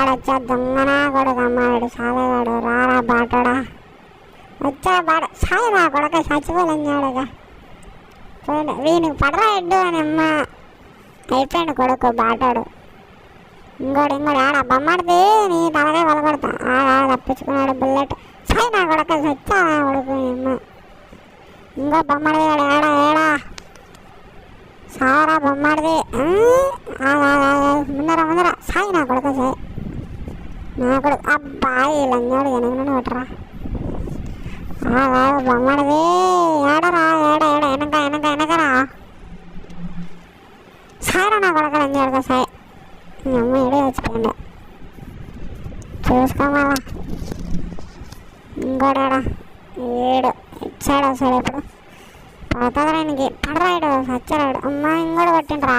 వచ్చా దొంగనా కొడుకు అమ్మాడు సాలేవాడు రారా బాటోడా వచ్చా బాట సాయరా కొడక చచ్చిపోలేంగాడుగా పోయిండు వీనికి పడరా ఎడ్డు అని అమ్మ అయిపోయాడు కొడుకు బాటోడు ఇంకోటి ఆడ బొమ్మడిది నీ తలగా వలగొడతా తప్పించుకున్నాడు బుల్లెట్ సాయి నా కొడక చచ్చా కొడుకు అమ్మ ఇంకో బొమ్మడిది ఏడా ఏడా సారా బొమ్మడిది ముందర సాయి నా కొడుకు సాయి నా కొడుకు అబ్బాయి లంగాడు వెనక కొట్టరా బొమ్మడిది ఏడరా వెనకరా సారా నా కొడుకు లంగాడుగా సాయి అమ్మ ఏడే వచ్చిపోయిండు చూసుకోమాలా ఇంకోడాడా ఏడు ఇచ్చాడు సరే ఇప్పుడు పడుతుంది రానికి పడరాడు సచ్చాడు అమ్మ ఇంకోటి కొట్టిండ్రా